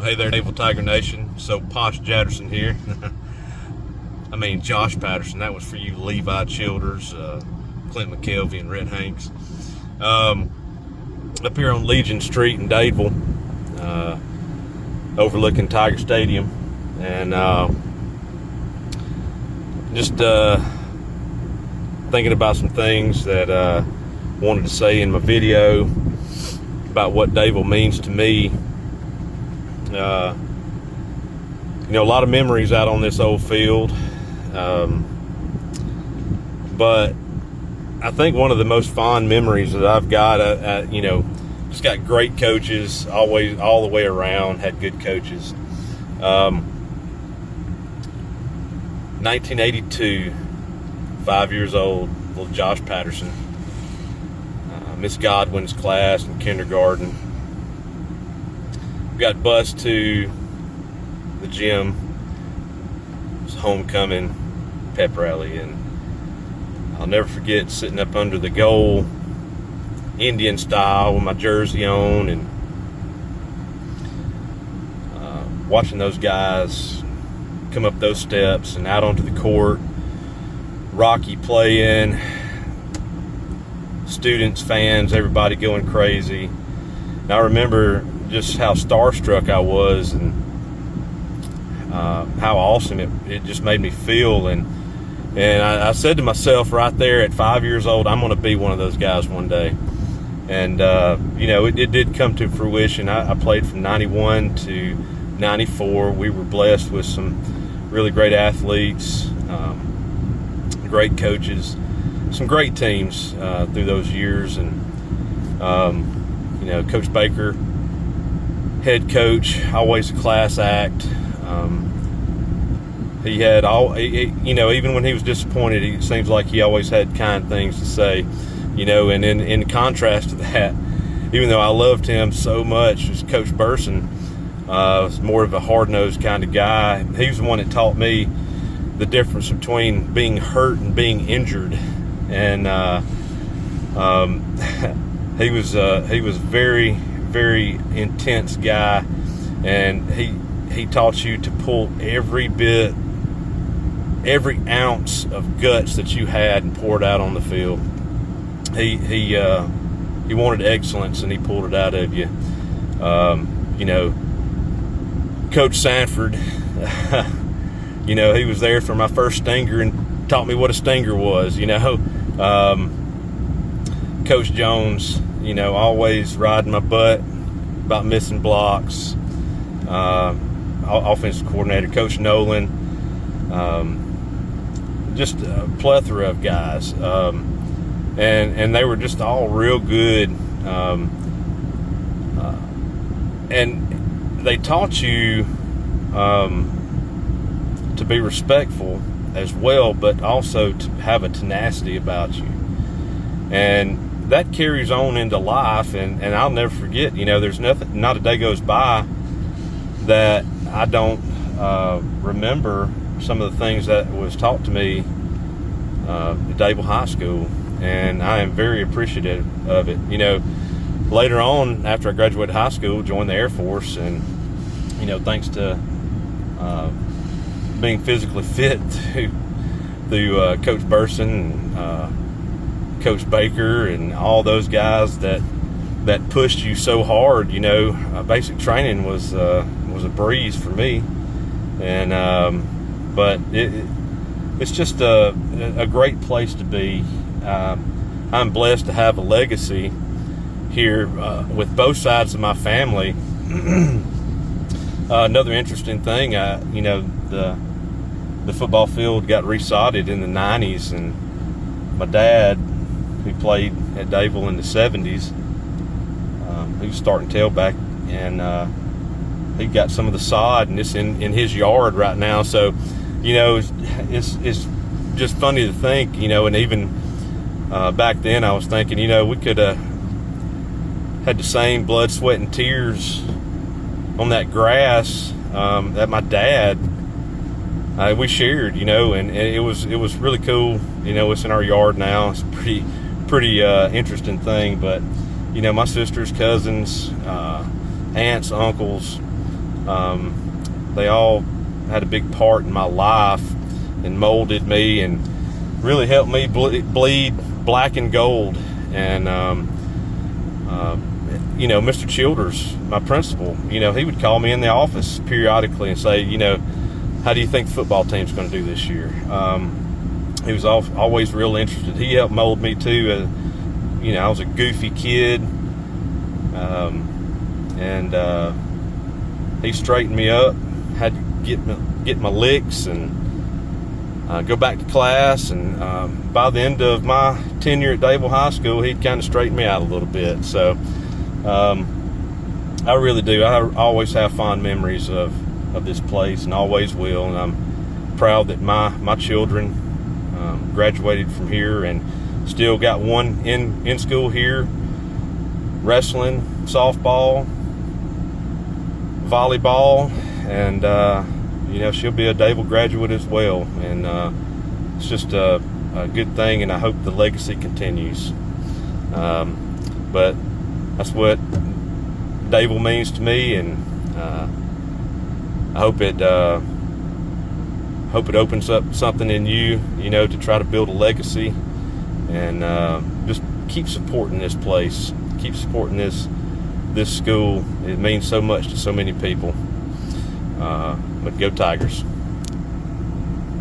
Hey there, Dadeville Tiger Nation. So Posh Patterson here. I mean Josh Patterson. That was for you Levi Childers, Clint McKelvey, and Rhett Hanks. Up here on Legion Street in Dadeville, overlooking Tiger Stadium, and just thinking about some things that I wanted to say in my video about what Dadeville means to me. You know, a lot of memories out on this old field, but I think one of the most fond memories that I've got, you know, just got great coaches always, all the way around, had good coaches. 1982, 5 years old, little Josh Patterson, Miss Godwin's class in kindergarten. Got bused to the gym. It was homecoming pep rally, and I'll never forget sitting up under the goal, Indian style, with my jersey on, and watching those guys come up those steps and out onto the court. Rocky playing, students, fans, everybody going crazy. And I remember just how starstruck I was, and how awesome it just made me feel. And I said to myself right there at 5 years old, I'm going to be one of those guys one day. And you know, it did come to fruition. I played from 91 to 94. We were blessed with some really great athletes, great coaches, some great teams through those years. And you know, Coach Baker, head coach, always a class act. He had you know, even when he was disappointed, it seems like he always had kind things to say, you know. And in contrast to that, even though I loved him so much, was Coach Patterson, was more of a hard-nosed kind of guy. He was the one that taught me the difference between being hurt and being injured. And he was very, very intense guy, and he taught you to pull every ounce of guts that you had and pour it out on the field. He wanted excellence, and he pulled it out of you. You know, Coach Sanford, you know, he was there for my first stinger and taught me what a stinger was, you know. Coach Jones, you know, always riding my butt about missing blocks. Offensive coordinator, Coach Nolan, just a plethora of guys. And they were just all real good. And they taught you to be respectful as well, but also to have a tenacity about you. And that carries on into life, and I'll never forget, you know, there's not a day goes by that I don't remember some of the things that was taught to me at Dadeville High School, and I am very appreciative of it. You know, later on, after I graduated high school, joined the Air Force, and, you know, thanks to being physically fit through Coach Patterson, Coach Baker, and all those guys that pushed you so hard. You know, basic training was a breeze for me, and but it's just a great place to be. I'm blessed to have a legacy here with both sides of my family. Another interesting thing, you know, the football field got resodded in the 90s, and my dad, who played at Dadeville in the 70s, he was starting tailback, and he got some of the sod, and it's in his yard right now. So, you know, it's just funny to think, you know. And even back then I was thinking, you know, we could have had the same blood, sweat, and tears on that grass that my dad, we shared, you know. And it was really cool. You know, it's in our yard now. It's a pretty interesting thing. But, you know, my sisters, cousins, aunts, uncles, They all had a big part in my life and molded me and really helped me bleed black and gold. And Mr. Childers, my principal, he would call me in the office periodically and say, how do you think the football team's going to do this year? He was always real interested. He helped mold me too. I was a goofy kid, and he straightened me up. Had to get my licks and go back to class. And by the end of my tenure at Dadeville High School, he'd kind of straightened me out a little bit. So I really do. I always have fond memories of this place, and always will. And I'm proud that my children graduated from here and still got one in school here, wrestling, softball, volleyball, and she'll be a Dadeville graduate as well. And it's just a good thing, and I hope the legacy continues. But that's what Dadeville means to me, and I hope it opens up something in you, to try to build a legacy, and just keep supporting this place, keep supporting this school. It means so much to so many people. But go Tigers.